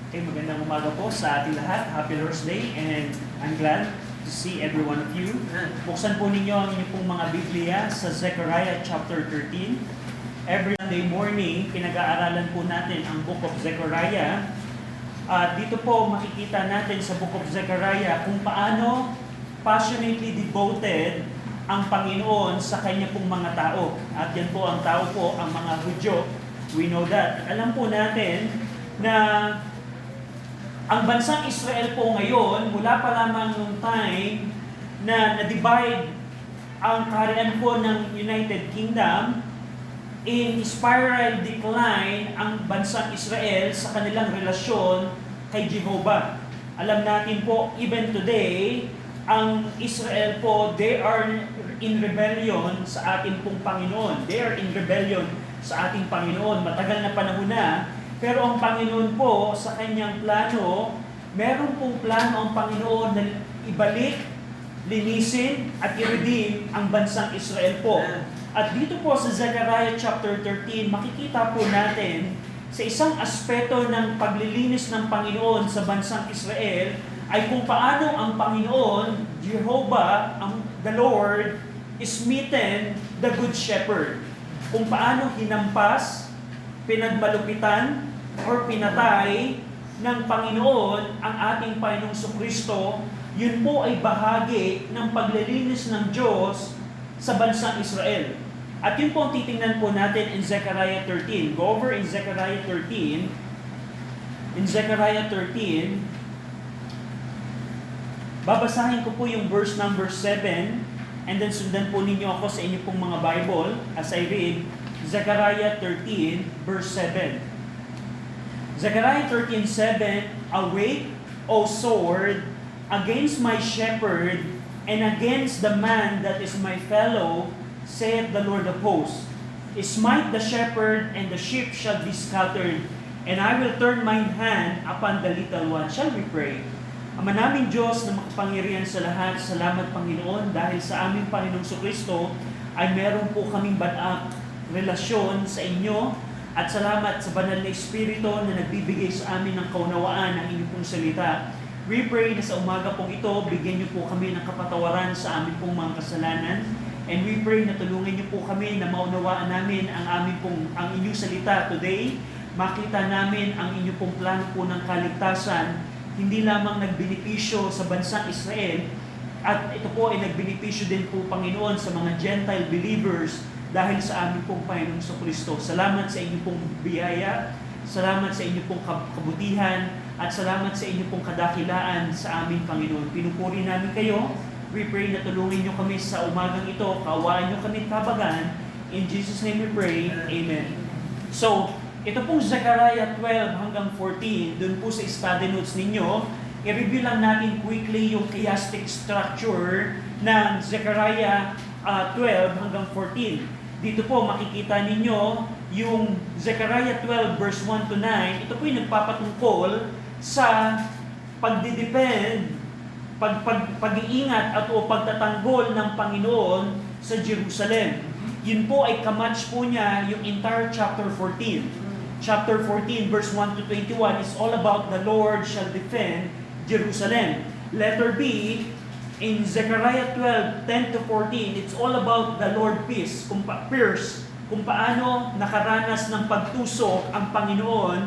Okay, magandang umaga po sa ating lahat. Happy Lord's Day, and I'm glad to see every one of you. Buksan po ninyo ang inyong pong mga Biblia sa Zechariah chapter 13. Every Sunday morning, pinag-aaralan po natin ang Book of Zechariah. Dito po makikita natin sa Book of Zechariah kung paano passionately devoted ang Panginoon sa kanya pong mga tao. At yan po ang tao po, ang mga Hudyo. We know that. Alam po natin na ang bansang Israel po ngayon, mula pa lamang nung time na na-divide ang kaharian po ng United Kingdom, in spiral decline ang bansang Israel sa kanilang relasyon kay Jehovah. Alam natin po, even today, ang Israel po, they are in rebellion sa ating pong Panginoon. They are in rebellion sa ating Panginoon. Matagal na panahon na, pero ang Panginoon po, sa kanyang plano, meron pong plano ang Panginoon na ibalik, linisin, at i-redeem ang bansang Israel po. At dito po sa Zechariah chapter 13, makikita po natin sa isang aspeto ng paglilinis ng Panginoon sa bansang Israel, ay kung paano ang Panginoon, Jehovah, the Lord, is smitten the Good Shepherd. Kung paano hinampas, pinagmalupitan, or pinatay ng Panginoon ang ating Panginoong Kristo, yun po ay bahagi ng paglilinis ng Diyos sa bansang Israel. At yun po ang titingnan po natin in Zechariah 13. Go over in Zechariah 13. In Zechariah 13, babasahin ko po yung verse number 7, and then sundan po ninyo ako sa inyo pong mga Bible as I read Zechariah 13, verse 7. Zechariah 13:7, "Awake, O sword, against my shepherd, and against the man that is my fellow, saith the Lord of hosts. Smite the shepherd, and the sheep shall be scattered, and I will turn mine hand upon the little one." Shall we pray? Ama namin Diyos na makapangyarihan sa lahat, salamat Panginoon dahil sa aming Panginoong Kristo ay meron po kaming relasyon sa inyo. At salamat sa banal na Espiritu na nagbibigay sa amin ng kaunawaan ng inyong pong salita. We pray na sa umaga pong ito, bigyan niyo po kami ng kapatawaran sa amin pong mga kasalanan. And we pray na tulungan niyo po kami na maunawaan namin ang inyong salita today. Makita namin ang inyong pong plano po ng kaligtasan, hindi lamang nagbenepisyo sa bansang Israel, at ito po ay nagbenepisyo din po, Panginoon, sa mga Gentile believers dahil sa aming pong Panginoong Kristo. Salamat sa inyong pong biyaya, salamat sa inyong pong kabutihan, at salamat sa inyong pong kadakilaan sa aming Panginoon. Pinupuri namin kayo. We pray na tulungin nyo kami sa umagang ito, kaawaan nyo kami kabagan. In Jesus' name we pray, Amen. So, ito pong Zechariah 12 hanggang 14, dun po sa study notes ninyo, i-review lang natin quickly yung chiastic structure ng Zechariah 12 hanggang 14. Dito po makikita ninyo yung Zechariah 12 verse 1 to 9. Ito po yung nagpapatungkol sa pagdidepend, pag-iingat at o pagtatanggol ng Panginoon sa Jerusalem. Yun po ay kamatch po niya yung entire chapter 14. Chapter 14 verse 1 to 21 is all about the Lord shall defend Jerusalem. Letter B, in Zechariah 12, 10 to 14, it's all about the Lord peace, kung paano nakaranas ng pagtusok ang Panginoon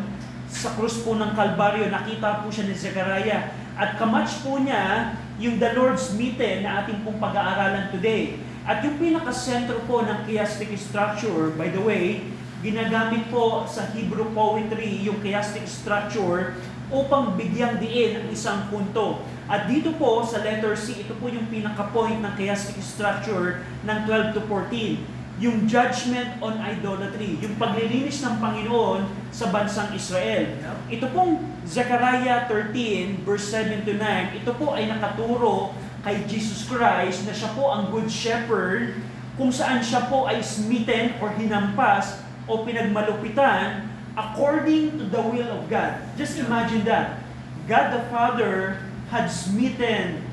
sa krus po ng Kalbaryo. Nakita po siya ni Zechariah. At kamatch po niya yung the Lord's meeting na ating pong pag-aaralan today. At yung pinaka-sentro po ng chiastic structure, by the way, ginagamit po sa Hebrew poetry yung chiastic structure upang bigyang diin ang isang punto. At dito po sa letter C, ito po yung pinaka-point ng chiastic structure ng 12 to 14. Yung judgment on idolatry, yung paglilinis ng Panginoon sa bansang Israel. Ito pong Zechariah 13 verse 7 to 9, ito po ay nakaturo kay Jesus Christ na siya po ang Good Shepherd, kung saan siya po ay smitten or hinampas o pinagmalupitan according to the will of God. Just imagine that. God the Father had smitten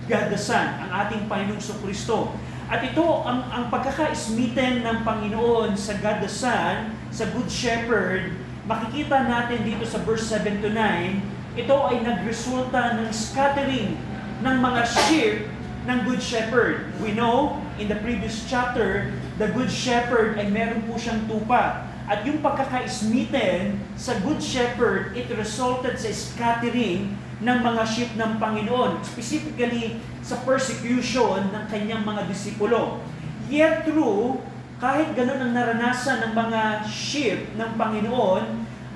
God the Son, ang ating Panginoong Kristo. At ito, ang pagkaka-smitten ng Panginoon sa God the Son, sa Good Shepherd, makikita natin dito sa verse 7 to 9, ito ay nagresulta ng scattering ng mga sheep ng Good Shepherd. We know, in the previous chapter, the Good Shepherd ay meron po siyang tupa. At yung pagkakaismitten sa Good Shepherd, it resulted sa scattering ng mga sheep ng Panginoon, specifically sa persecution ng kanyang mga disipulo. Yet through, kahit ganun ang naranasan ng mga sheep ng Panginoon,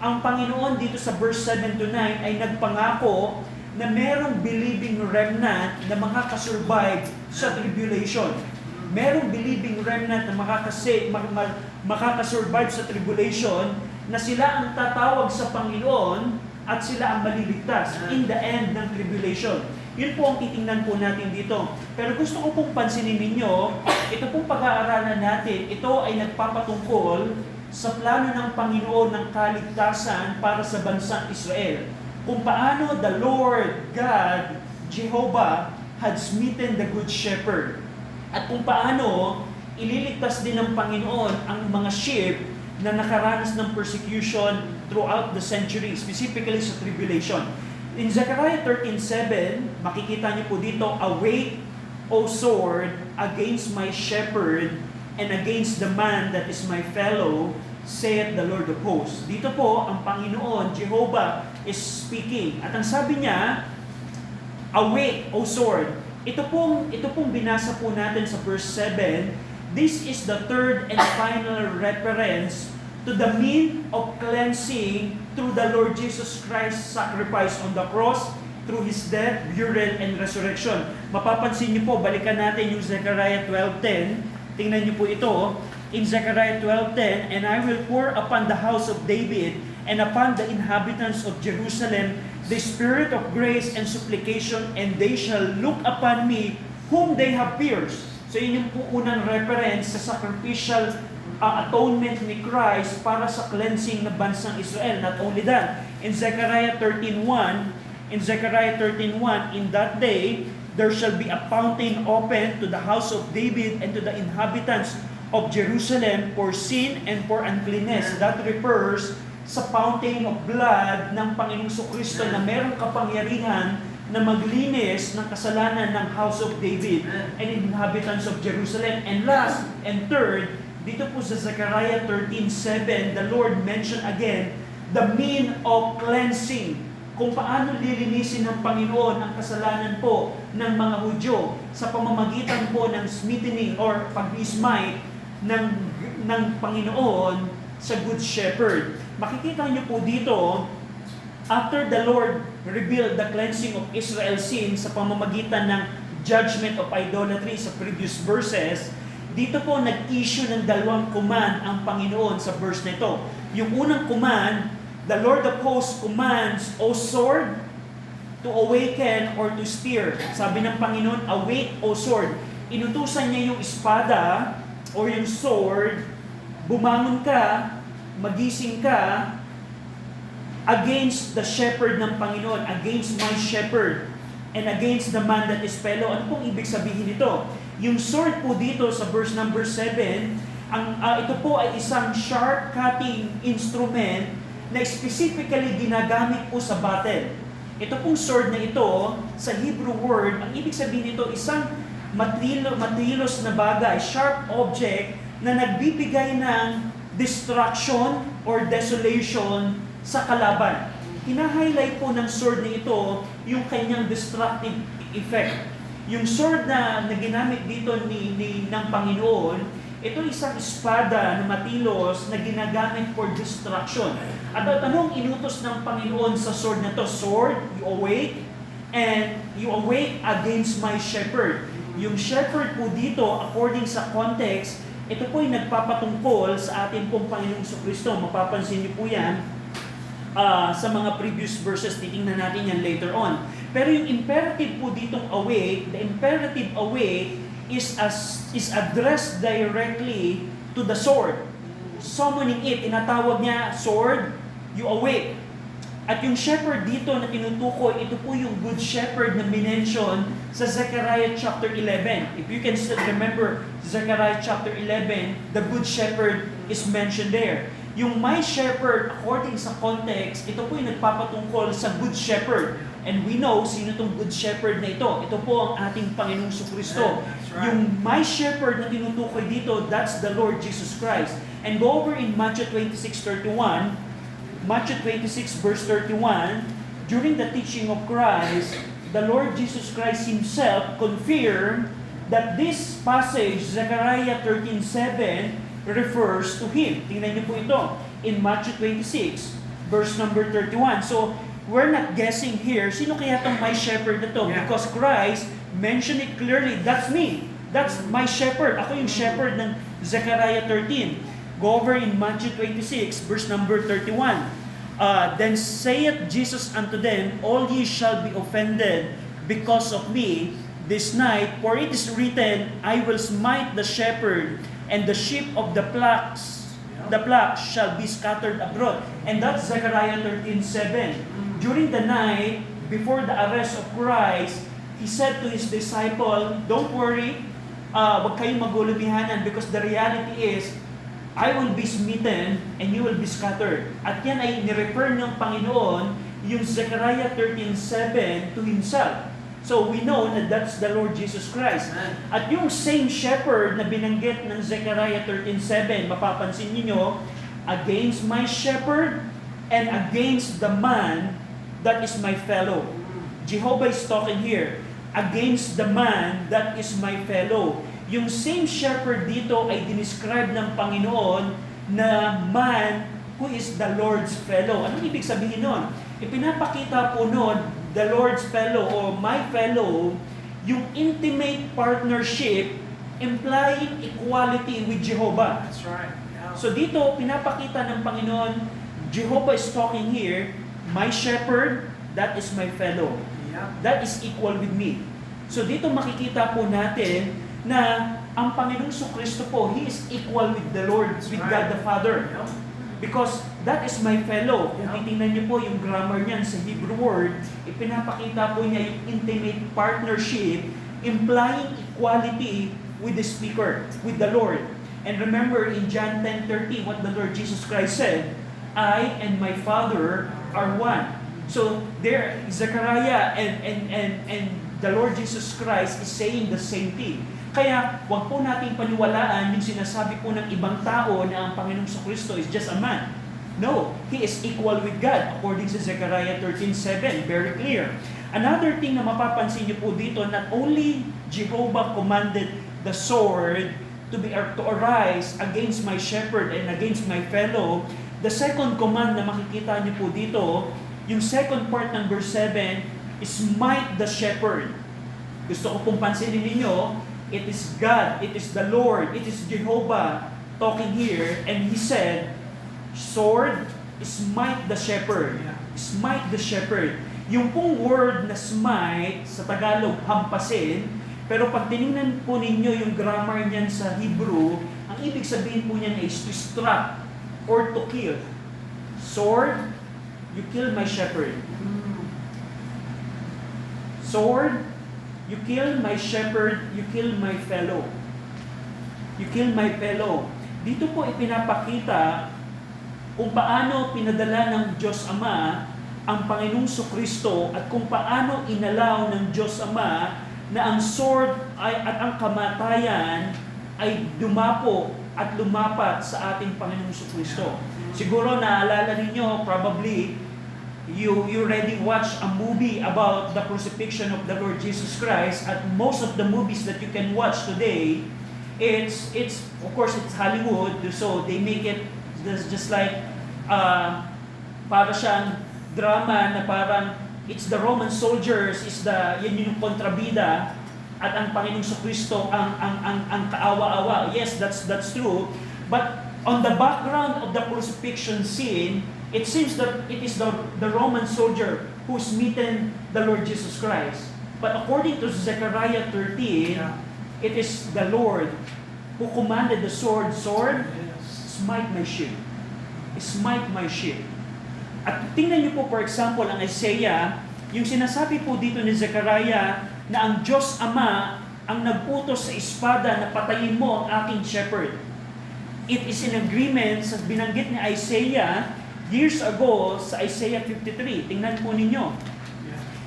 ang Panginoon dito sa verse 7 to 9 ay nagpangako na merong believing remnant na makakasurvive sa tribulation. Merong believing remnant na makakasurvive sa tribulation, na sila ang tatawag sa Panginoon at sila ang maliligtas in the end ng tribulation. Yun po ang titingnan po natin dito. Pero gusto ko pong pansinin ninyo, ito pong pag-aaralan natin, ito ay nagpapatungkol sa plano ng Panginoon ng kaligtasan para sa bansang Israel. Kung paano the Lord God, Jehovah, had smitten the Good Shepherd. At kung paano ililigtas din ng Panginoon ang mga sheep na nakaranas ng persecution throughout the century, specifically sa tribulation. In Zechariah 13:7, makikita niyo po dito, "Awake, O sword, against my shepherd, and against the man that is my fellow, saith the Lord of hosts." Dito po, ang Panginoon, Jehovah, is speaking. At ang sabi niya, "Awake, O sword." Ito pong binasa po natin sa verse 7. This is the third and final reference to the means of cleansing through the Lord Jesus Christ's sacrifice on the cross, through His death, burial, and resurrection. Mapapansin niyo po, balikan natin yung Zechariah 12:10. Tingnan niyo po ito. In Zechariah 12:10, "And I will pour upon the house of David and upon the inhabitants of Jerusalem the spirit of grace and supplication, and they shall look upon me whom they have pierced." So yun yung po unang reference sa sacrificial atonement ni Christ para sa cleansing ng bansang Israel. Not only that, in Zechariah 13:1, "In that day there shall be a fountain open to the house of David and to the inhabitants of Jerusalem for sin and for uncleanness." That refers sa fountain of blood ng Panginoong Kristo na merong kapangyarihan na maglinis ng kasalanan ng house of David and inhabitants of Jerusalem. And last and third, dito po sa Zechariah 13:7, the Lord mentioned again the mean of cleansing. Kung paano lilinisin ng Panginoon ang kasalanan po ng mga Hudyo sa pamamagitan po ng smithing or pag-smite ng Panginoon sa Good Shepherd. Makikita niyo po dito, after the Lord revealed the cleansing of Israel's sin sa pamamagitan ng judgment of idolatry sa previous verses, dito po nag-issue ng dalawang command ang Panginoon sa verse na ito. Yung unang command, the Lord of hosts commands, "O sword, to awaken or to steer." Sabi ng Panginoon, "Awake, O sword." Inutusan niya yung espada or yung sword, bumangon ka, magising ka, against the shepherd ng Panginoon, against my shepherd, and against the man that is fellow. Ano pong ibig sabihin nito? Yung sword po dito sa verse number 7, ito po ay isang sharp cutting instrument na specifically ginagamit po sa battle. Ito pong sword na ito, sa Hebrew word, ang ibig sabihin nito, isang matilos na bagay, sharp object na nagbibigay ng destruction or desolation sa kalaban. Hina-highlight po ng sword na ito yung kanyang destructive effect. Yung sword na ginamit dito ng Panginoon, ito isang espada na matilos na ginagamit for destruction. At anong inutos ng Panginoon sa sword na to? "Sword, you awake, and you awake against my shepherd." Yung shepherd po dito, according sa context, ito po ay nagpapatungkol sa ating pong Panginoong Kristo. Mapapansin niyo po yan sa mga previous verses, titingnan natin yan later on. Pero yung imperative po ditong awake, the imperative awake is addressed directly to the sword. Summoning it, tinatawag niya, "Sword, you awake." At yung shepherd dito na tinutukoy, ito po yung Good Shepherd na minention sa Zechariah chapter 11. If you can still remember Zechariah chapter 11, the Good Shepherd is mentioned there. Yung my shepherd, according sa context, ito po yung nagpapatungkol sa good shepherd. And we know, sino itong good shepherd na ito? Ito po ang ating Panginoong Kristo. Right. Yung my shepherd na tinutukoy dito, that's the Lord Jesus Christ. And go over in Matthew 26:31, Matthew 26 verse 31, during the teaching of Christ, the Lord Jesus Christ Himself confirmed that this passage, Zechariah 13:7, refers to Him. Tingnan niyo po ito in Matthew 26, verse number 31. So, we're not guessing here, sino kaya itong my shepherd na to? Yeah. Because Christ mentioned it clearly, that's me. That's my shepherd. Ako yung shepherd ng Zechariah 13. Go over in Matthew 26, verse number 31. Then saith Jesus unto them, all ye shall be offended because of me this night, for it is written, I will smite the shepherd, and the sheep of the flocks shall be scattered abroad. And that's Zechariah 13:7. During the night, before the arrest of Christ, He said to His disciple, don't worry, wag kayong magulubihanan, because the reality is, I will be smitten and you will be scattered. At yan ay nirefer ng Panginoon yung Zechariah 13:7 to Himself. So we know that that's the Lord Jesus Christ. At yung same shepherd na binanggit ng Zechariah 13:7, mapapansin niyo, against my shepherd and against the man that is my fellow. Jehovah is talking here. Against the man that is my fellow. Yung same shepherd dito ay dinescribe ng Panginoon na man who is the Lord's fellow. Anong ibig sabihin nun? Ipinapakita po nun, the Lord's fellow or my fellow, yung intimate partnership implying equality with Jehovah. That's right. Yeah. So dito, pinapakita ng Panginoon, Jehovah is talking here, my shepherd, that is my fellow. Yeah. That is equal with me. So dito makikita po natin na ang Panginoong Kristo po, He is equal with the Lord, with God the Father. Yeah. Because that is my fellow. Kung Yeah. titingnan niyo po yung grammar niyan sa Hebrew word, ipinapakita po niya yung intimate partnership, implying equality with the speaker, with the Lord. And remember in John 10:30, what the Lord Jesus Christ said, I and my Father are one. So there, Zechariah and the Lord Jesus Christ is saying the same thing. Kaya, wag po nating paniwalaan yung sinasabi po ng ibang tao na ang Panginoong Kristo is just a man. No, He is equal with God according to Zechariah 13:7, very clear. Another thing na mapapansin niyo po dito, not only Jehovah commanded the sword to arise against my shepherd and against my fellow, the second command na makikita niyo po dito, yung second part ng verse 7, is smite the shepherd. Gusto ko pong pansinin ninyo, it is God, it is the Lord, it is Jehovah talking here, and He said, sword, smite the shepherd. Smite the shepherd. Yung pong word na smite, sa Tagalog, hampasin, pero pag tinignan po ninyo yung grammar niyan sa Hebrew, ang ibig sabihin po niyan is to strike or to kill. Sword, you kill my shepherd. Sword, you kill my shepherd, you kill my fellow. You kill my fellow. Dito po ipinapakita kung paano pinadala ng Diyos Ama ang Panginoong Kristo at kung paano inalaw ng Diyos Ama na ang sword at ang kamatayan ay dumapo at lumapat sa ating Panginoong Kristo. Siguro naalala ninyo, probably, you already watched a movie about the crucifixion of the Lord Jesus Christ, at most of the movies that you can watch today, it's of course it's Hollywood, so they make it just like para siyang drama na parang it's the Roman soldiers, yan yung kontrabida, at ang Panginoong Kristo ang kaawa-awa. Yes, that's true, but on the background of the crucifixion scene, it seems that it is the Roman soldier who's smitten the Lord Jesus Christ. But according to Zechariah 13, it is the Lord who commanded the sword, smite my sheep. Smite my sheep. At tingnan niyo po, for example, ang Isaiah, yung sinasabi po dito ni Zechariah na ang Diyos Ama ang nag-utos sa espada na patayin mo ang aking shepherd. It is in agreement sa binanggit ni Isaiah years ago sa Isaiah 53. Tingnan po ninyo.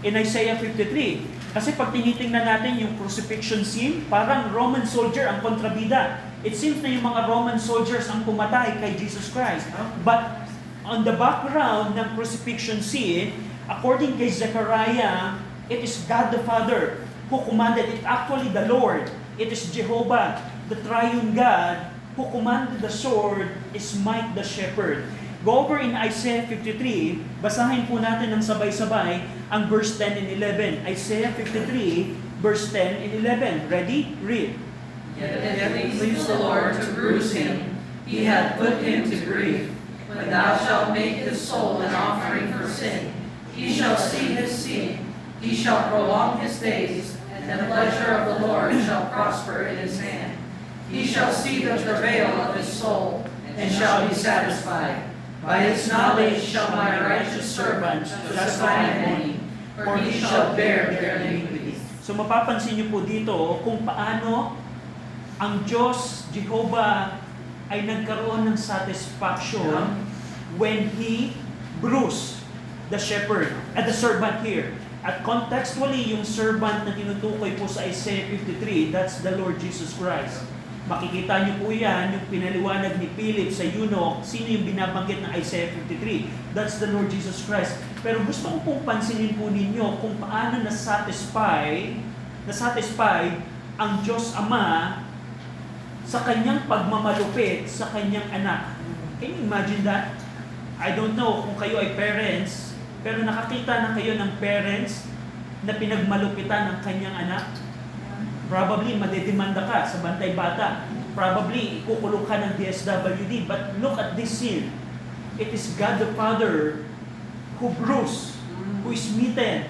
In Isaiah 53. Kasi pag tinitingnan natin yung crucifixion scene, parang Roman soldier ang kontrabida. It seems na yung mga Roman soldiers ang pumatay kay Jesus Christ. But on the background ng crucifixion scene, according kay Zechariah, it is God the Father who commanded it. Actually, the Lord, it is Jehovah, the triune God, who commanded the sword, smite the shepherd. Go over in Isaiah 53, basahin po natin ng sabay-sabay ang verse 10 and 11. Isaiah 53, verse 10 and 11. Ready? Read. Yet it pleased the Lord to bruise him, he hath put him to grief. When thou shalt make his soul an offering for sin, he shall see his seed, he shall prolong his days, and the pleasure of the Lord shall prosper in his hand. He shall see the travail of his soul, and shall be satisfied. By his knowledge shall my righteous servant justify many, for he shall bear their iniquities. So mapapansin niyo po dito kung paano ang Diyos, Jehovah, ay nagkaroon ng satisfaction when He bruised the shepherd, the servant here. At contextually, yung servant na tinutukoy po sa Isaiah 53, that's the Lord Jesus Christ. Makikita niyo po yan, yung pinaliwanag ni Philip sa eunuch, sino yung binabanggit ng Isaiah 53? That's the Lord Jesus Christ. Pero gusto ko pong pansinin po ninyo kung paano nasatisfy ang Diyos Ama sa kanyang pagmamalupit sa kanyang anak. Can you imagine that? I don't know kung kayo ay parents, pero nakakita na kayo ng parents na pinagmalupitan ng kanyang anak. Probably madedemanda ka sa bantay bata. Probably ikukulong ka ng DSWD. But look at this scene. It is God the Father who bruised, who is smitten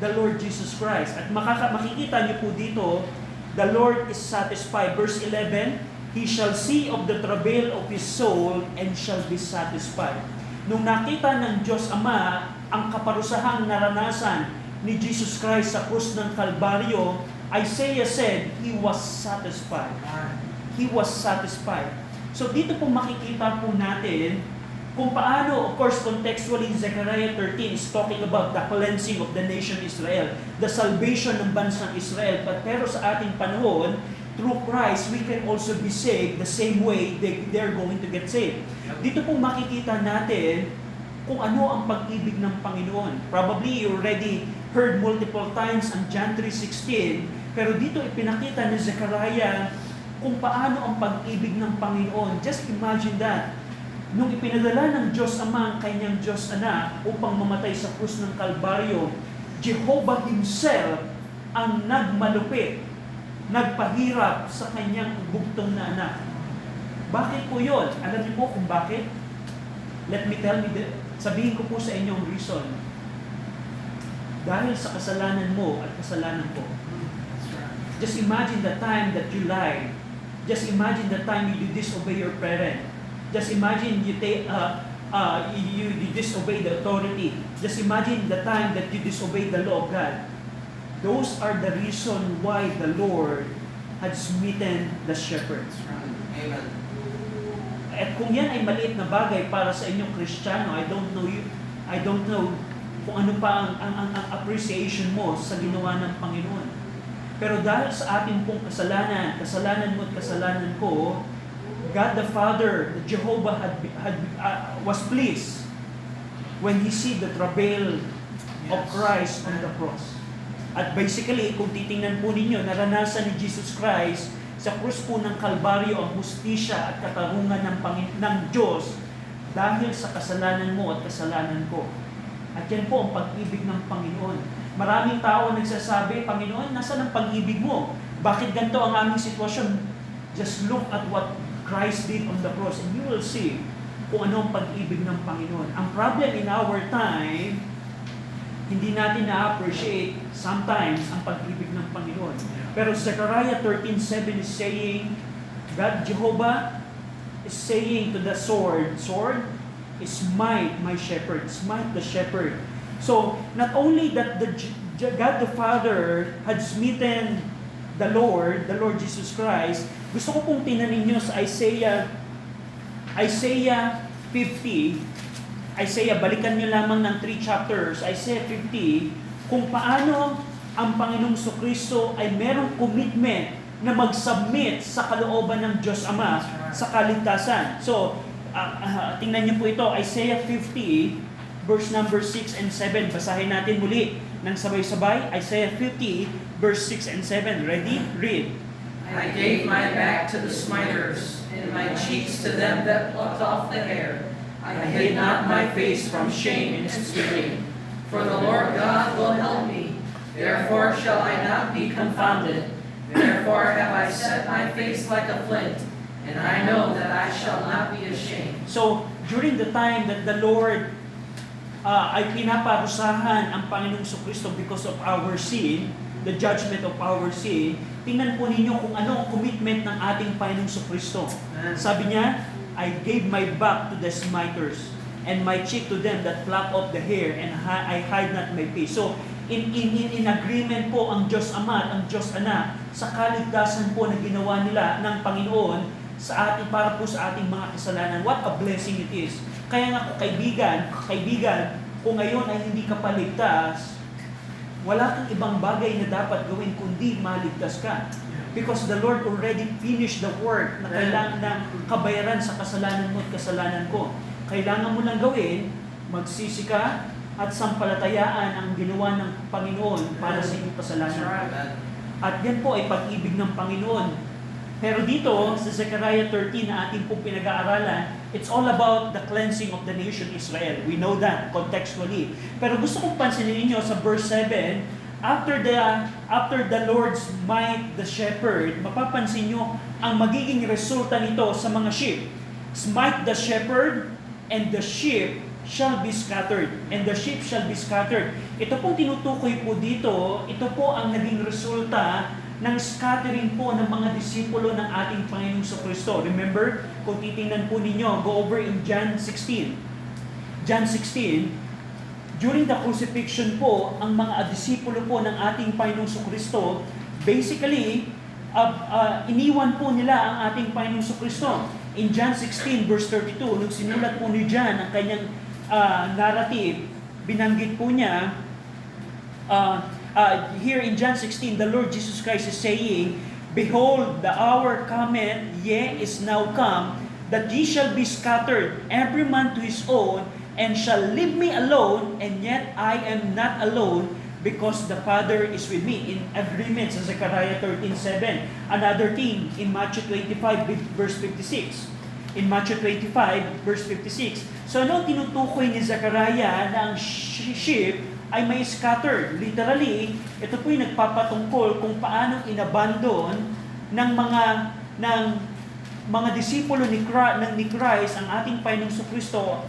the Lord Jesus Christ. At makikita niyo po dito, the Lord is satisfied. Verse 11, He shall see of the travail of His soul and shall be satisfied. Nung nakita ng Diyos Ama ang kaparusahang naranasan ni Jesus Christ sa krus ng Kalbaryo, Isaiah said, He was satisfied. He was satisfied. So dito po makikita po natin kung paano, of course, contextually, Zechariah 13 is talking about the cleansing of the nation Israel, the salvation ng bansang Israel. Pero sa ating panahon, through Christ, we can also be saved the same way they're going to get saved. Dito po makikita natin kung ano ang pag-ibig ng Panginoon. Probably you already heard multiple times ang John 3:16, pero dito ipinakita ni Zechariah kung paano ang pag-ibig ng Panginoon. Just imagine that. Nung ipinadala ng Diyos Ama ang kanyang Diyos Anak upang mamatay sa krus ng Kalbaryo, Jehovah Himself ang nagmalupit, nagpahirap sa kanyang bugtong na anak. Bakit po yun? Alam niyo po kung bakit? Sabihin ko po sa inyo ang reason. Dahil sa kasalanan mo at kasalanan ko. Just imagine the time that you lied. Just imagine the time you disobey your parent. Just imagine you disobey the authority. Just imagine the time that you disobey the law of God. Those are the reason why the Lord had smitten the shepherds. Amen. At kung yan ay maliit na bagay para sa inyong Kristiyano, I don't know kung ano pa ang appreciation mo sa ginawa ng Panginoon. Pero dahil sa ating pong kasalanan mo at kasalanan ko, God the Father, Jehovah was pleased when He see the travail of Christ on the cross. At basically, kung titingnan po ninyo, naranasan ni Jesus Christ sa krus po ng Kalbaryo ang hustisya at katarungan ng Diyos dahil sa kasalanan mo at kasalanan ko. At yan po ang pag-ibig ng Panginoon. Maraming tao nagsasabi, Panginoon, nasaan ang pag-ibig mo? Bakit ganito ang aming sitwasyon? Just look at what Christ did on the cross and you will see kung ano ang pag-ibig ng Panginoon. Ang problem in our time, hindi natin na-appreciate sometimes ang pag-ibig ng Panginoon. Pero Zechariah 13:7 is saying, God, Jehovah, is saying to the sword, smite my shepherd, smite the shepherd. So, not only that God the Father had smitten the Lord Jesus Christ, gusto ko pong tinanin nyo sa Isaiah Isaiah 50, Isaiah, balikan nyo lamang ng 3 chapters, Isaiah 50, kung paano ang Panginoong Kristo ay merong commitment na mag-submit sa kalooban ng Diyos Ama sa kaligtasan. So, tingnan niyo po ito, Isaiah 50, verse number 6 and 7. Basahin natin muli ng sabay-sabay. Isaiah 50, verse 6 and 7. Ready? Read. I gave my back to the smiters, and my cheeks to them that plucked off the hair. I hid not my face from shame and spitting. For the Lord God will help me. Therefore shall I not be confounded. Therefore have I set my face like a flint, and I know that I shall not be ashamed. So, during the time that the Lord ay pinaparusahan ang Panginoong Kristo because of our sin, the judgment of our sin, tingnan po ninyo kung ano ang commitment ng ating Panginoong Kristo. Sabi niya, I gave my back to the smiters, and my cheek to them that pluck off the hair, and I hide not my face. So, in agreement po ang Diyos Ama at ang Diyos Anak sa kaligtasan po na ginawa nila ng Panginoon sa ating, para po sa ating mga kasalanan. What a blessing it is. Kaya nga kaibigan, kung ngayon ay hindi ka paligtas, wala kang ibang bagay na dapat gawin kundi maligtas ka. Because the Lord already finished the work na kailangan ng kabayaran sa kasalanan mo at kasalanan ko. Kailangan mo lang gawin, magsisi ka, at sampalatayaan ang ginawa ng Panginoon para sa iyong kasalanan. At yan po ay pag-ibig ng Panginoon. Pero dito, sa Zechariah 13 na ating pong pinag-aaralan, it's all about the cleansing of the nation Israel. We know that contextually. Pero gusto kong pansinin ninyo sa verse 7, after the Lord smite the shepherd, mapapansin nyo ang magiging resulta nito sa mga sheep. Smite the shepherd, and the sheep shall be scattered. And the sheep shall be scattered. Ito pong tinutukoy po dito, ito po ang naging resulta ng scattering po ng mga disipulo ng ating Panginoong Kristo. Remember, kung titingnan po ninyo, go over in John 16. John 16, during the crucifixion po, ang mga disipulo po ng ating Panginoong Kristo, basically, iniwan po nila ang ating Panginoong Kristo. In John 16, verse 32, nung sinulat po ni John ang kanyang narrative, binanggit po niya, here in John 16, the Lord Jesus Christ is saying, Behold, the hour cometh, yea, is now come, that ye shall be scattered, every man to his own, and shall leave me alone, and yet I am not alone, because the Father is with me. In agreement sa Zechariah 13:7. Another thing, in Matthew 25, verse 56. In Matthew 25, verse 56. So ano tinutukoy ni Zechariah na ang sheep ay may scattered? Literally, ito po yung nagpapatungkol kung paano inabandon ng mga disipulo ni Christ ang ating Panginoong Kristo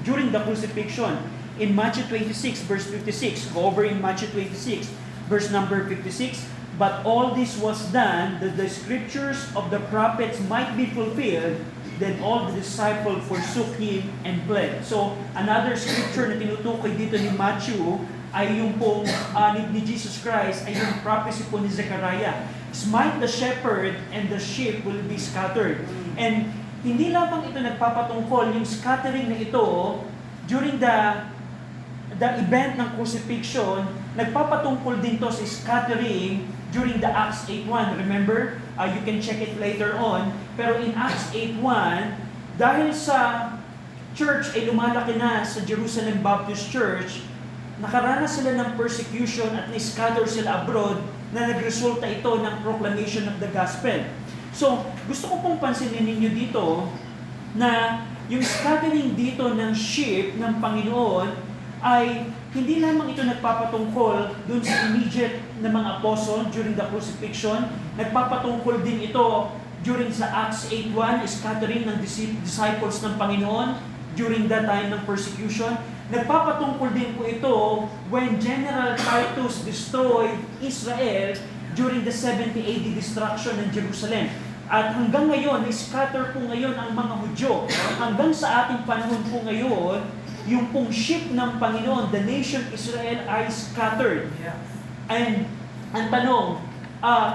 during the crucifixion. In Matthew 26, verse 56, go over in Matthew 26, verse number 56, but all this was done that the scriptures of the prophets might be fulfilled, then all the disciples forsook him and fled. So, another scripture na tinutukoy dito ni Matthew ay yung pong ni Jesus Christ, ay yung prophecy po ni Zechariah. Smite the shepherd and the sheep will be scattered. And hindi lamang ito nagpapatungkol, yung scattering na ito, during the event ng crucifixion, nagpapatungkol din to sa scattering during the Acts 8.1. Remember? You can check it later on. Pero in Acts 8.1, dahil sa church ay lumalaki na sa Jerusalem Baptist Church, nakaranas sila ng persecution at na-scatter sila abroad na nagresulta ito ng proclamation of the gospel. So, gusto ko pong pansinin ninyo dito na yung scattering dito ng sheep ng Panginoon ay hindi lamang ito nagpapatungkol dun sa immediate na mga apostle during the crucifixion, nagpapatungkol din ito during sa Acts 8.1, scattering ng disciples ng Panginoon during that time ng persecution. Nagpapatungkol din po ito when General Titus destroyed Israel during the 70 AD destruction ng Jerusalem. At hanggang ngayon, scatter po ngayon ang mga Hudyo. Hanggang sa ating panahon po ngayon, yung pong sheep ng Panginoon, the nation Israel, ay scattered. And ang tanong,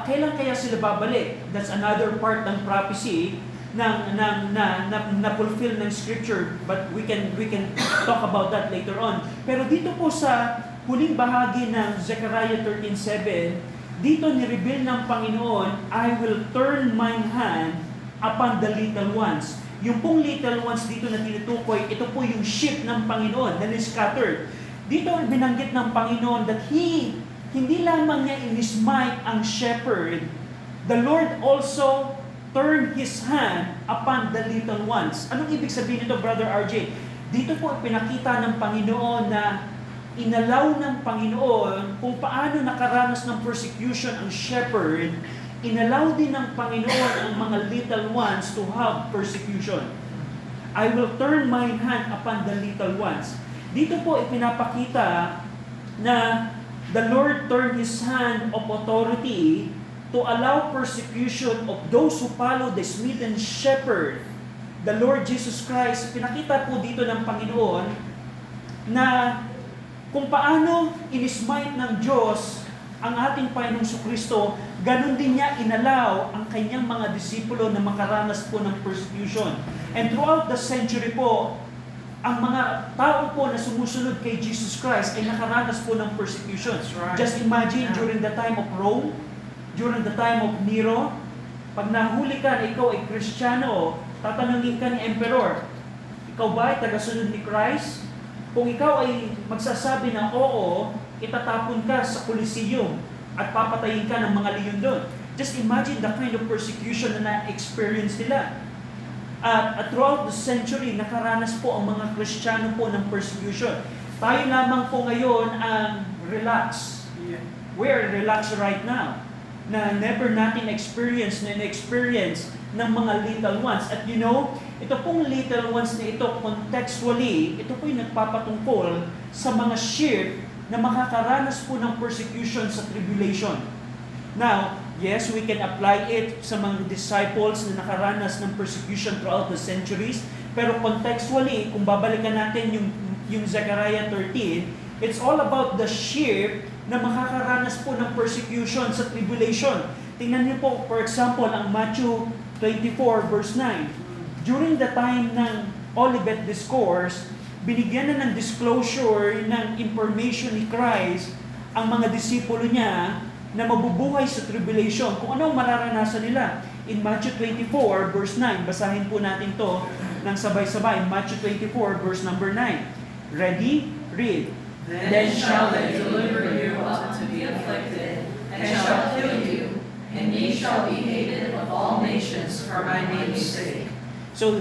kailan kaya sila babalik? That's another part ng prophecy na fulfill ng scripture, but we can talk about that later on. Pero dito po sa huling bahagi ng Zechariah 13:7, dito ni-reveal ng Panginoon, I will turn mine hand upon the little ones. Yung pong little ones dito na tinutukoy, ito po yung sheep ng Panginoon na scattered. Dito binanggit ng Panginoon that hindi lamang niya in-smite ang shepherd, the Lord also turned His hand upon the little ones. Anong ibig sabihin nito, Brother RJ? Dito po pinakita ng Panginoon na inalaw ng Panginoon kung paano nakaranas ng persecution ang shepherd, inalaw din ng Panginoon ang mga little ones to have persecution. I will turn my hand upon the little ones. Dito po ipinapakita na the Lord turned His hand of authority to allow persecution of those who follow the smitten shepherd, the Lord Jesus Christ. Pinakita po dito ng Panginoon na kung paano in-smite ng Diyos ang ating Panginoong Kristo, ganun din niya inalaw ang kanyang mga disipulo na makaranas po ng persecution. And throughout the century po, ang mga tao po na sumusunod kay Jesus Christ ay nakaranas po ng persecution. Right. Just imagine during the time of Rome, during the time of Nero, pag nahuli ka na ikaw ay Kristiyano, tatanungin ka ni Emperor, ikaw ba ay tagasunod ni Christ? Kung ikaw ay magsasabi na oo, itatapon ka sa Coliseum at papatayin ka ng mga leyon doon. Just imagine the kind of persecution na na-experience nila. At throughout the century, nakaranas po ang mga Kristiyano po ng persecution. Tayo lamang po ngayon ang relax. We're relaxed right now. Na never natin experience ng mga little ones. At you know, ito pong little ones na ito, contextually, ito po yung nagpapatungkol sa mga sheep na makakaranas po ng persecution sa tribulation. Now, yes, we can apply it sa mga disciples na nakaranas ng persecution throughout the centuries, pero contextually, kung babalikan natin yung Zechariah 13, it's all about the sheep na makakaranas po ng persecution sa tribulation. Tingnan niyo po, for example, ang Matthew 24 verse 9. During the time ng Olivet Discourse, binigyan na ng disclosure ng information ni Christ ang mga disipulo niya na mabubuhay sa tribulation. Kung ano ang mararanasan nila. In Matthew 24 verse 9, basahin po natin to ng sabay-sabay. Matthew 24 verse number 9. Ready? Read. Then shall they deliver you up to be afflicted, and shall kill you, and ye shall be hated of all nations for my name's sake. So,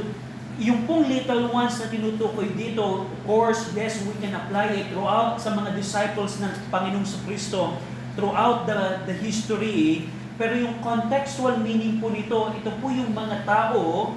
yung pong little ones na tinutukoy dito, of course, yes, we can apply it throughout sa mga disciples ng Panginoong Kristo, throughout the history, pero yung contextual meaning po nito, ito po yung mga tao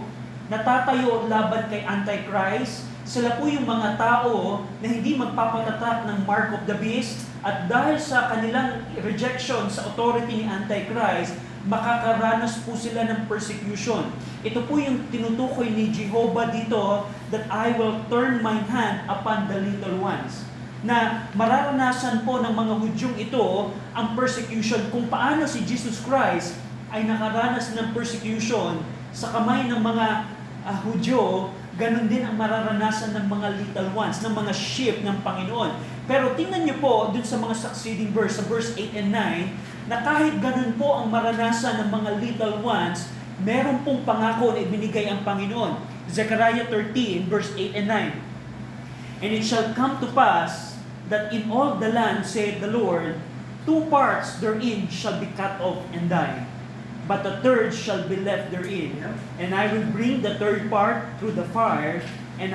na tatayo laban kay Antichrist. Sila po yung mga tao na hindi magpapatatak ng mark of the beast, at dahil sa kanilang rejection sa authority ni Antichrist, makakaranas po sila ng persecution. Ito po yung tinutukoy ni Jehovah dito, that I will turn my hand upon the little ones. Na mararanasan po ng mga Hudyong ito ang persecution, kung paano si Jesus Christ ay nakaranas ng persecution sa kamay ng mga Hudyo, ganun din ang mararanasan ng mga little ones, ng mga sheep ng Panginoon. Pero tingnan niyo po dun sa mga succeeding verse, sa verse 8 and 9, na kahit ganun po ang maranasan ng mga little ones, meron pong pangako na ibinigay ang Panginoon. Zechariah 13, verse 8 and 9. And it shall come to pass that in all the land, saith the Lord, 2 parts therein shall be cut off and die, but the third shall be left therein. And I will bring the third part through the fire, and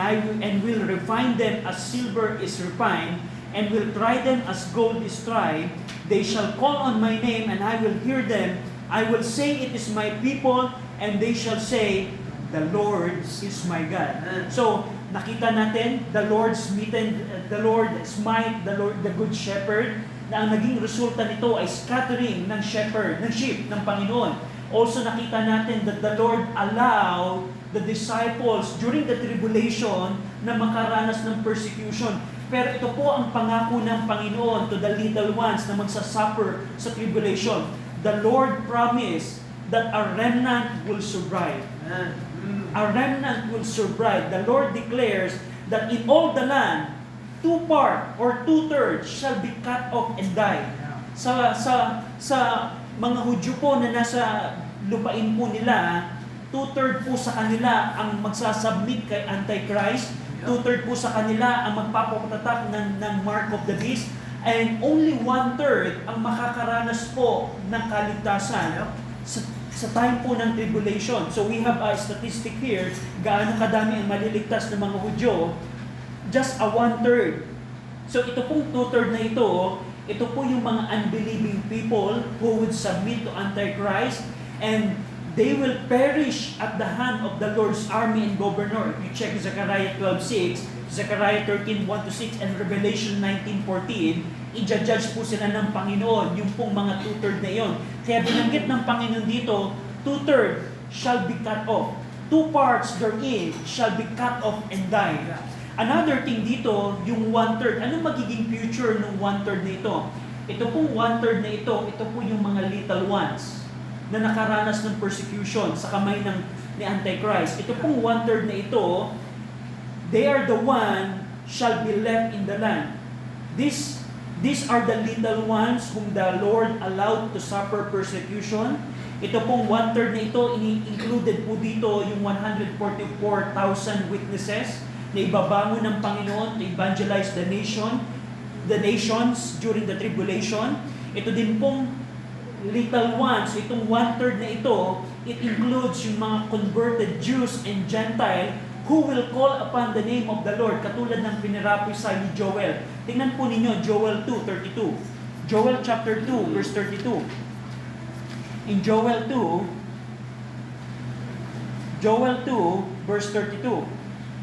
will refine them as silver is refined, and will try them as gold is tried. They shall call on my name, and I will hear them. I will say, it is my people, and they shall say, the Lord is my God. So, nakita natin, the Lord smite, the good shepherd, na ang naging resulta nito ay scattering ng sheep ng Panginoon. Also nakita natin that the Lord allowed the disciples during the tribulation na makaranas ng persecution. Pero ito po ang pangako ng Panginoon to the little ones na magsasuffer sa tribulation. The Lord promised that a remnant will survive. A remnant will survive. The Lord declares that in all the land, 2/3 or 2/3 shall be cut off and die. Sa mga Hudyo po na nasa lupain po nila, 2/3 po sa kanila ang magsasubmit kay Antichrist, 2/3 po sa kanila ang magpapatatak ng mark of the beast, and only 1/3 ang makakaranas po ng kaligtasan sa time po ng tribulation. So we have a statistic here, gaano kadami ang maliligtas ng mga Hudyo, just a 1/3. So ito pong 2/3 na ito po yung mga unbelieving people who would submit to Antichrist, and they will perish at the hand of the Lord's army and governor. If you check Zechariah 12:6, Zechariah 13:1-6, and Revelation 19:14, i-judge po sila ng Panginoon, yung pong mga 2/3 na iyon. Kaya binanggit ng Panginoon dito, 2/3 shall be cut off. 2 parts therein shall be cut off and die. Another thing dito, yung 1/3. Anong magiging future ng 1/3 na ito? Ito pong 1/3 na ito po yung mga little ones na nakaranas ng persecution sa kamay ni Antichrist. Ito pong 1/3 na ito, they are the one shall be left in the land. These are the little ones whom the Lord allowed to suffer persecution. Ito pong 1/3 na ito, included po dito yung 144,000 witnesses na ibabangon ng Panginoon to evangelize the nations during the tribulation. Ito din pong little ones, itong 1/3 na ito, it includes yung mga converted Jews and Gentile who will call upon the name of the Lord, katulad ng pinirapisay ni Joel. Tingnan po ninyo, Joel 2:32. Joel chapter 2, verse 32. In Joel 2, verse 32.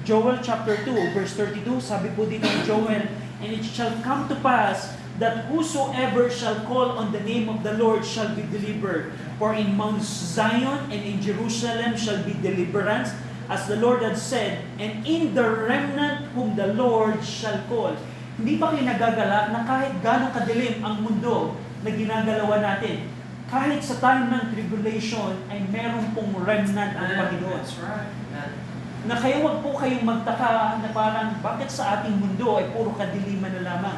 Joel chapter 2, verse 32, sabi po dito ni Joel, and it shall come to pass that whosoever shall call on the name of the Lord shall be delivered. For in Mount Zion and in Jerusalem shall be deliverance, as the Lord had said, and in the remnant whom the Lord shall call. Hindi ba kayo nagagala na kahit gano'ng kadilim ang mundo na ginagalawan natin, kahit sa time ng tribulation ay meron pong remnant ang Panginoon. That's right. Na kaya wag po kayong magtaka na parang bakit sa ating mundo ay puro kadiliman na lamang.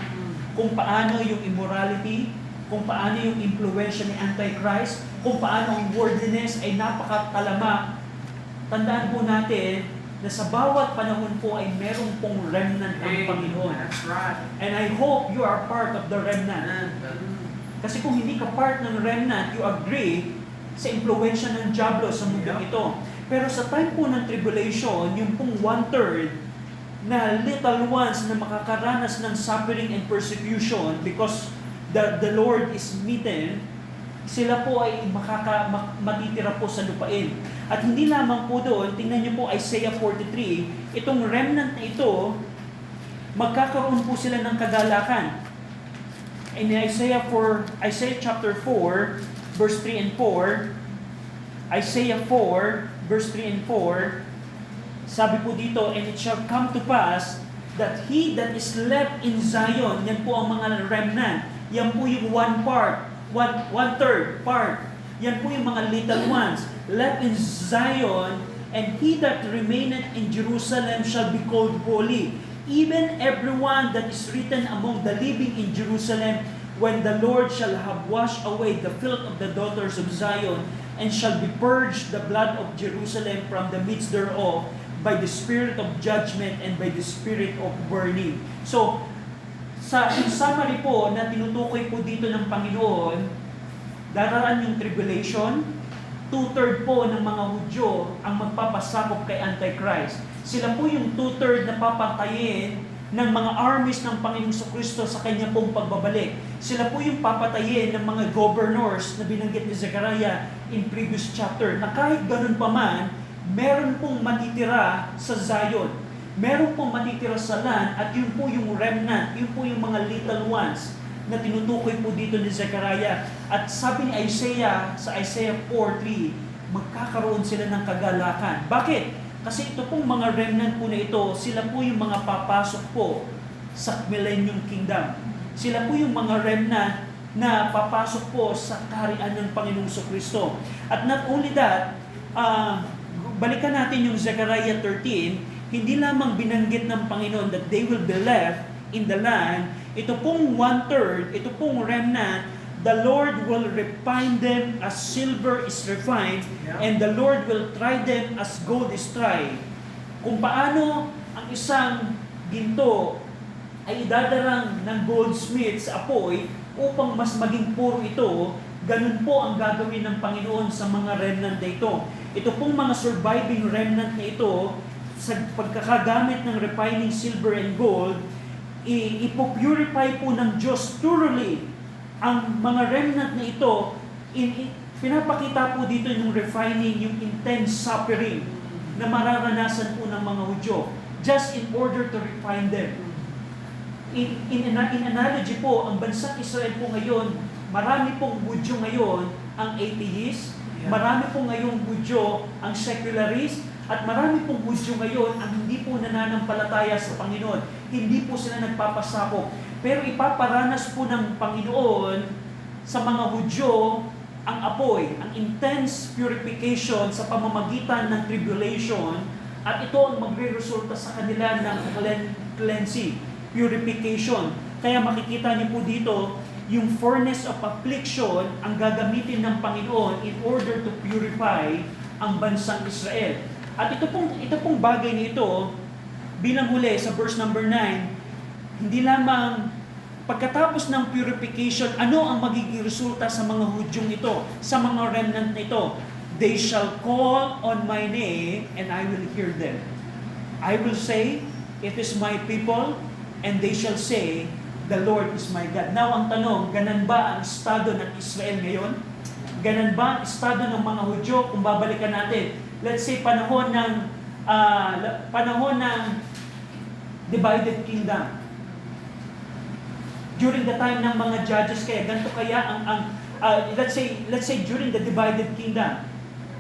Kung paano yung immorality, kung paano yung impluensya ni Antichrist, kung paano ang worldliness ay napakatalama. Tandaan po natin na sa bawat panahon po ay merong pong remnant ang Panginoon. That's right. And I hope you are part of the remnant. Kasi kung hindi ka part ng remnant, you agree sa impluensya ng Diablo sa mundo ito. Pero sa time po ng tribulation, yung pong 1/3 na little ones na makakaranas ng suffering and persecution because the Lord is meeting, sila po ay matitira po sa lupain. At hindi lamang po doon, tingnan niyo po Isaiah 43, itong remnant na ito, magkakaroon po sila ng kagalakan. In Isaiah chapter 4, verse 3 and 4, Isaiah 4, verse 3 and 4, sabi po dito, and it shall come to pass that he that is left in Zion, yan po ang mga remnant, yan po yung 1/3 part, yan po yung mga little ones, left in Zion, and he that remaineth in Jerusalem shall be called holy, even everyone that is written among the living in Jerusalem, when the Lord shall have washed away the filth of the daughters of Zion, and shall be purged the blood of Jerusalem from the midst thereof, by the spirit of judgment and by the spirit of burning. So, sa summary po na tinutukoy po dito ng Panginoon, daraan yung tribulation, 2/3 po ng mga Hudyo ang magpapasakop kay Antichrist. Sila po yung 2/3 na papatayin ng mga armies ng Panginoong Kristo sa kanya pong pagbabalik. Sila po yung papatayin ng mga governors na binanggit ni Zechariah in previous chapter, na kahit ganun pa man, meron pong matitira sa Zion. Meron pong matitira sa land, at yun po yung remnant, yun po yung mga little ones na tinutukoy po dito ni Zechariah. At sabi ni Isaiah sa Isaiah 4:3, magkakaroon sila ng kagalakan. Bakit? Kasi ito pong mga remnant po na ito, sila po yung mga papasok po sa Millennium Kingdom. Sila po yung mga remnant na papasok po sa kaharian ng Panginoong Kristo. At not only that, balikan natin yung Zechariah 13, hindi lamang binanggit ng Panginoon that they will be left in the land, ito pong one-third, ito pong remnant, the Lord will refine them as silver is refined, and the Lord will try them as gold is tried. Kung paano ang isang ginto ay idadarang ng goldsmith sa apoy upang mas maging puro ito, ganun po ang gagawin ng Panginoon sa mga remnant na ito. Ito pong mga surviving remnant na ito, sa pagkakagamit ng refining silver and gold, ipopurify po ng Diyos thoroughly ang mga remnant na ito. Pinapakita po dito yung refining, yung intense suffering na mararanasan po ng mga Hudyo just in order to refine them. In analogy po, ang bansang Israel po ngayon, marami pong Hudyo ngayon ang atheist, marami po ngayong Hudyo ang secularist, at marami pong Hudyo ngayon ang hindi po nananampalataya sa Panginoon. Hindi po sila nagpapasakop. Pero ipaparanas po ng Panginoon sa mga Hudyo ang apoy, ang intense purification sa pamamagitan ng tribulation, at ito ang magre-resulta sa kanila ng cleansing, purification. Kaya makikita niyo po dito, yung furnace of affliction ang gagamitin ng Panginoon in order to purify ang bansang Israel. At ito pong bagay nito, bilang huli sa verse number 9, hindi lamang pagkatapos ng purification, ano ang magiging resulta sa mga Hudyong ito, sa mga remnant nito? They shall call on my name and I will hear them. I will say, it is my people, and they shall say, the Lord is my God. Now ang tanong, ganan ba ang estado ng Israel ngayon? Ganan ba ang estado ng mga Hudyo kung babalikan natin? Let's say panahon ng divided kingdom. During the time ng mga judges, kaya ganito kaya let's say during the divided kingdom,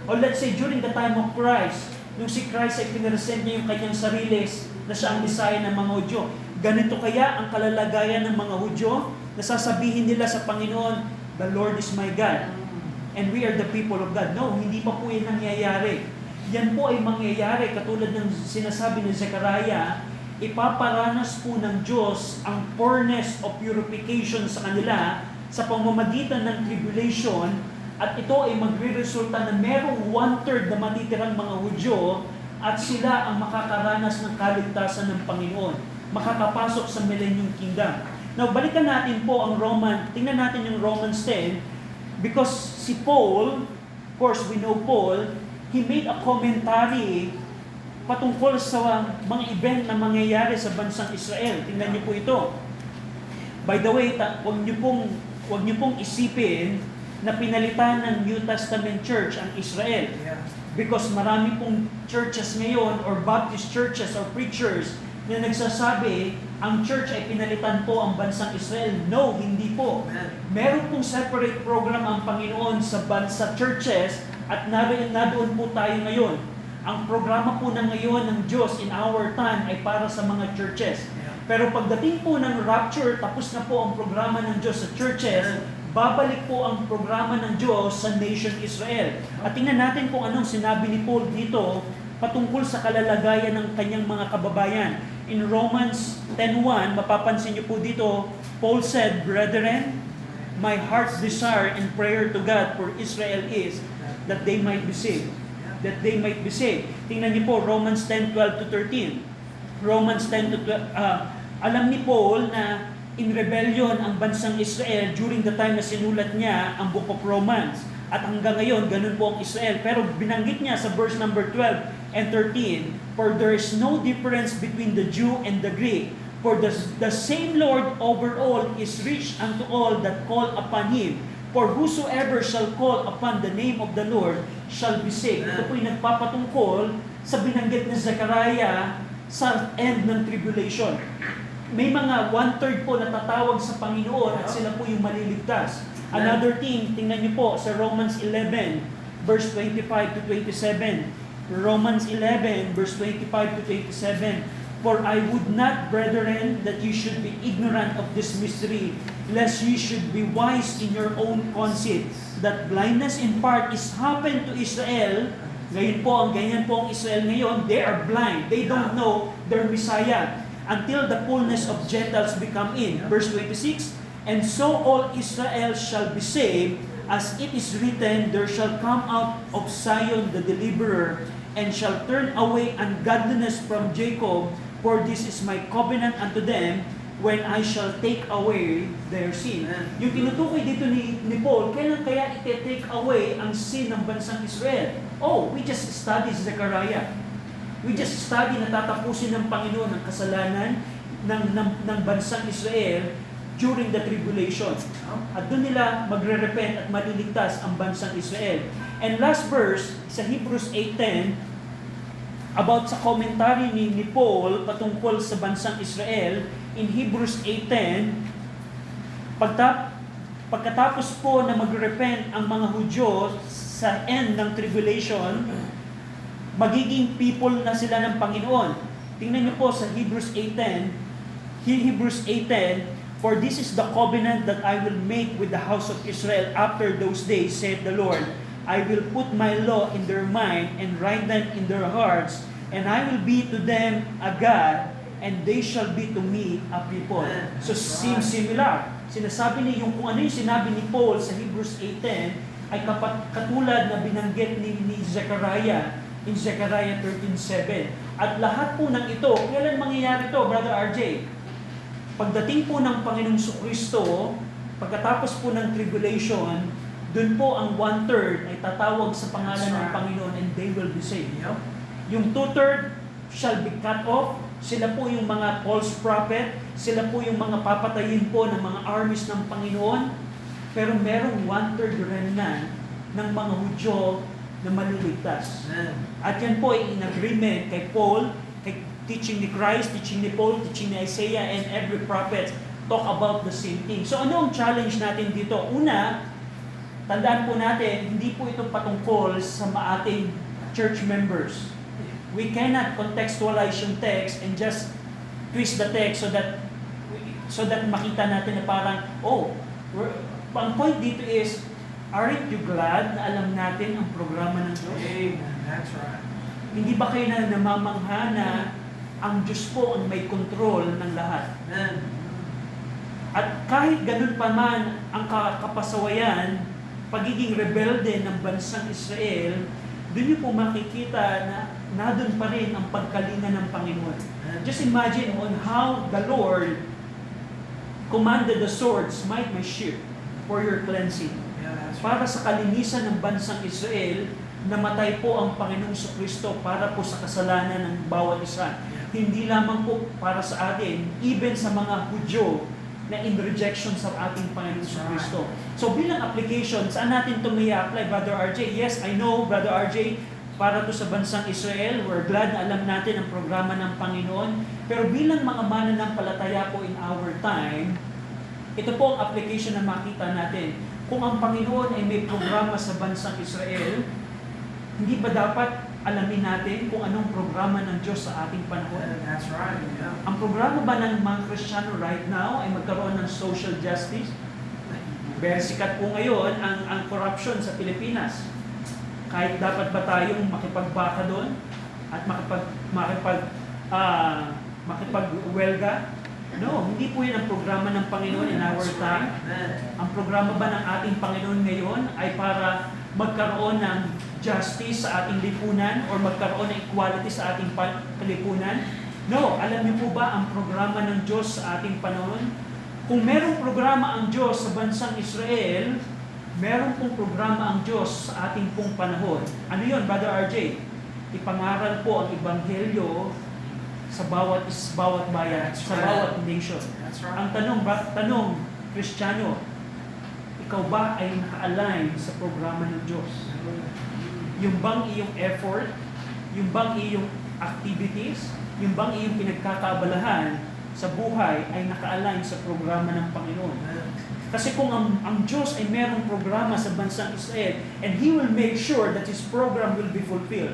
or let's say during the time of Christ, nung si Christ ay pinaresent niya yung kanyang sarili na siya ang Messiah ng mga Hudyo. Ganito kaya ang kalalagayan ng mga Hudyo na sasabihin nila sa Panginoon, the Lord is my God, and we are the people of God. No, hindi pa po yan nangyayari. Yan po ay mangyayari katulad ng sinasabi ni Zechariah, ipaparanas po ng Diyos ang furnace of purification sa kanila sa pamamagitan ng tribulation, at ito ay magre-resulta na merong one-third na matitirang mga Hudyo at sila ang makakaranas ng kaligtasan ng Panginoon, makakapasok sa Millennium Kingdom. Now, balikan natin po ang tingnan natin yung Romans 10, because si Paul, of course we know Paul, he made a commentary patungkol sa mga event na mangyayari sa bansang Israel. Tingnan niyo po ito. By the way, huwag niyo pong isipin na pinalitan ng New Testament Church ang Israel. Because marami pong churches ngayon, or Baptist churches or preachers, na nagsasabi, ang church ay pinalitan po ang bansang Israel. No, hindi po. Meron pong separate program ang Panginoon sa churches, at nadoon po tayo ngayon. Ang programa po na ngayon ng Diyos in our time ay para sa mga churches. Pero pagdating po ng rapture, tapos na po ang programa ng Diyos sa churches, babalik po ang programa ng Diyos sa nation Israel. At tingnan natin kung anong sinabi ni Paul dito patungkol sa kalalagayan ng kanyang mga kababayan. In Romans 10:1, mapapansin niyo po dito, Paul said, "Brethren, my heart's desire and prayer to God for Israel is that they might be saved." That they might be saved. Tingnan niyo po, Romans 10:12-13. Romans 10-12, alam ni Paul na in rebellion ang bansang Israel during the time na sinulat niya ang Book of Romans. At hanggang ngayon, ganun po ang Israel. Pero binanggit niya sa verse number 12 and 13, "For there is no difference between the Jew and the Greek, for the same Lord over all is rich unto all that call upon Him. For whosoever shall call upon the name of the Lord shall be saved." Ito po'y nagpapatungkol sa binanggit ni Zechariah sa end ng tribulation. May mga one-third po na tatawag sa Panginoon at sila po yung maliligtas. Another thing, tingnan niyo po sa Romans 11, verse 25-27. Romans 11, verse 25-27. "For I would not, brethren, that you should be ignorant of this mystery, lest ye should be wise in your own conceit, that blindness in part is happened to Israel, Ngayon po, ganyan po ang Israel ngayon, they are blind. They don't know their Messiah until the fullness of Gentiles become in. Verse 26, and so all Israel shall be saved, as it is written, there shall come out of Zion the deliverer, and shall turn away ungodliness from Jacob, for this is my covenant unto them, when I shall take away their sin. Yung tinutukoy dito ni Paul, kailan kaya ite-take away ang sin ng bansang Israel? Oh, we just studied Zechariah. We just studied na tatapusin ng Panginoon ang kasalanan ng bansang Israel during the tribulation. At doon nila magre-repent at maliligtas ang bansang Israel. And last verse, sa Hebrews 8:10, about sa commentary ni Paul patungkol sa bansang Israel, in Hebrews 8:10, pagkatapos po na mag-repent ang mga Hudyo sa end ng tribulation, magiging people na sila ng Panginoon. Tingnan niyo po sa Hebrews 8:10, for this is the covenant that I will make with the house of Israel after those days, saith the Lord. I will put my law in their mind and write them in their hearts, and I will be to them a God, and they shall be to me a people. So seems similar. Sinasabi niya yung kung ano yung sinabi ni Paul sa Hebrews 8:10 ay katulad na binanggit ni Zechariah in Zechariah 13:7. At lahat po ng ito, kailan mangyayari ito, Brother RJ? Pagdating po ng Panginoong Kristo, pagkatapos po ng tribulation, dun po ang 1/3 ay tatawag sa pangalan ng Panginoon and they will be saved. Yung 2/3 shall be cut off. Sila po yung mga false prophet. Sila po yung mga papatayin po ng mga armies ng Panginoon. Pero merong 1/3 remnant ng mga Hudyo na maliligtas. At yan po ay in agreement kay Paul, kay teaching ni Christ, teaching ni Paul, teaching ni Isaiah, and every prophet talk about the same thing. So ano ang challenge natin dito? Una, tandaan po natin, hindi po ito patungkol sa ating church members. We cannot contextualize yung text and just twist the text so that makita natin na parang, ang point dito is, aren't you glad na alam natin ang programa ng Diyos? Amen. That's right. Hindi ba kayo na namamangha na ang Diyos po ang may control ng lahat? Amen. At kahit ganun pa man ang kapasawayan, pagiging rebelde ng bansang Israel, doon niyo po makikita na nadun pa rin ang pagkalinga ng Panginoon. Just imagine on how the Lord commanded the sword, smite my sheep for your cleansing. Para sa kalinisan ng bansang Israel, namatay po ang Panginoong Kristo para po sa kasalanan ng bawat isa. Hindi lamang po para sa atin, even sa mga Hudyo na in rejection sa ating Panginoong Kristo. So bilang application, saan natin ito may apply, Brother RJ? Yes, I know, Brother RJ, para to sa bansang Israel, we're glad na alam natin ang programa ng Panginoon. Pero bilang mga mananampalataya po in our time, ito po ang application na makita natin. Kung ang Panginoon ay may programa sa bansang Israel, hindi ba dapat alamin natin kung anong programa ng Diyos sa ating panahon? That's right. Yeah. Ang programa ba ng mga Kristiyano right now ay magkaroon ng social justice? Very sikat po ngayon ang corruption sa Pilipinas. Kahit dapat ba tayong makipagbaka doon at makipagwelga? No, hindi po yan ang programa ng Panginoon in our time. Ang programa ba ng ating Panginoon ngayon ay para magkaroon ng justice sa ating lipunan or magkaroon ng equality sa ating lipunan? No, alam niyo po ba ang programa ng Diyos sa ating panahon? Kung merong programa ang Diyos sa bansang Israel, meron pong programa ang Diyos sa ating pong panahon. Ano yun, Brother RJ? Ipangaral po ang Ebanghelyo sa bawat bayan, sa bawat nation. Ang tanong, Kristiyano, ikaw ba ay naka-align sa programa ng Diyos? Yung bang iyong effort, yung bang iyong activities, yung bang iyong pinagkakaabalahan sa buhay ay naka-align sa programa ng Panginoon? Kasi kung ang Diyos ay merong programa sa bansang Israel, and He will make sure that His program will be fulfilled.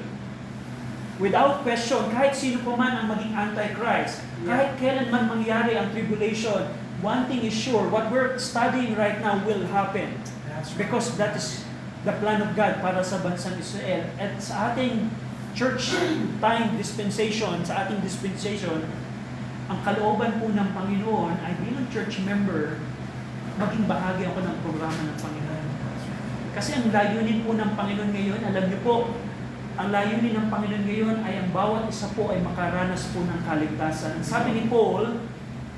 Without question, kahit sino pa man ang maging antichrist, kahit kailan man mangyari ang tribulation, one thing is sure, what we're studying right now will happen. Because that is the plan of God para sa bansang Israel. At sa ating church time dispensation, sa ating dispensation, ang kalooban po ng Panginoon ay bilang church member, maging bahagi ako ng programa ng Panginoon. Kasi ang layunin po ng Panginoon ngayon, alam niyo po, ang layunin ng Panginoon ngayon ay ang bawat isa po ay makaranas po ng kaligtasan. Sabi ni Paul,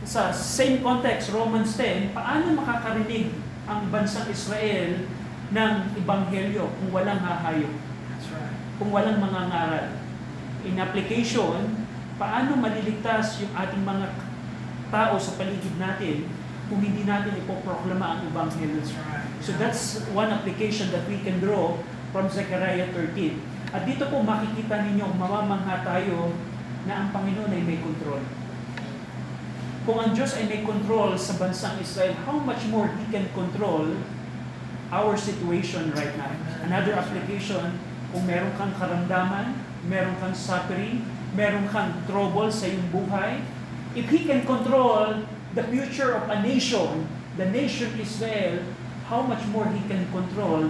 sa same context, Romans 10, paano makakarinig ang bansang Israel ng Ebanghelyo kung walang hahayop, kung walang mangangaral? In application, paano maliligtas yung ating mga tao sa paligid natin kung hindi natin ipoproklama ang Ebanghelyo? So that's one application that we can draw from Zechariah 13. At dito po makikita ninyo, mamamangha tayo na ang Panginoon ay may control. Kung ang Diyos ay may control sa bansang Israel, how much more He can control our situation right now? Another application, kung meron kang karamdaman, meron kang suffering, meron kang trouble sa iyong buhay, if He can control the future of a nation, the nation Israel, how much more He can control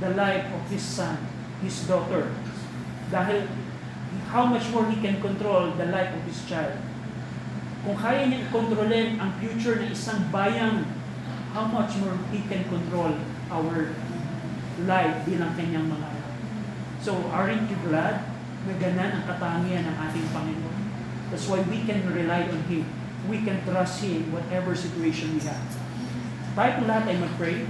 the life of His son, His daughter. Dahil how much more He can control the life of His child. Kung kaya niya i-controlin ang future ng isang bayan, how much more He can control our life bilang kanyang mga anak. So, aren't you glad na ganan ang katangian ng ating Panginoon? That's why we can rely on Him. We can trust Him whatever situation we have. Tayo po lahat ay mag-pray.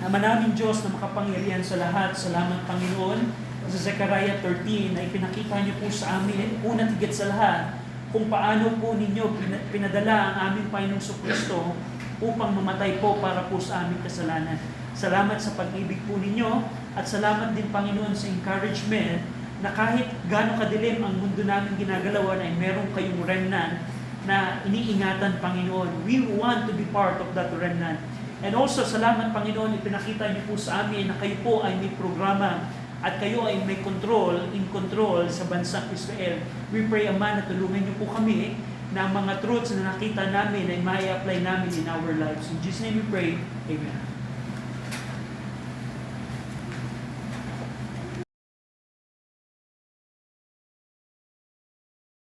Ama namin Diyos na makapangyarihan sa lahat, salamat Panginoon. Sa Zechariah 13 ay pinakita niyo po sa amin, unang higit sa lahat, kung paano po ninyo pinadala ang aming Panginoong Kristo upang mamatay po para po sa aming kasalanan. Salamat sa pag-ibig po ninyo at salamat din Panginoon sa encouragement na kahit gaano kadilim ang mundo namin ginagalawan ay meron kayong remnant na iniingatan Panginoon. We want to be part of that remnant. And also, salamat Panginoon, ipinakita niyo po sa amin na kayo po ay may programa at kayo ay may in control sa bansang Israel. We pray, Ama, na tulungan niyo po kami na ang mga truths na nakita namin ay mai-apply namin in our lives. In Jesus' name we pray, Amen.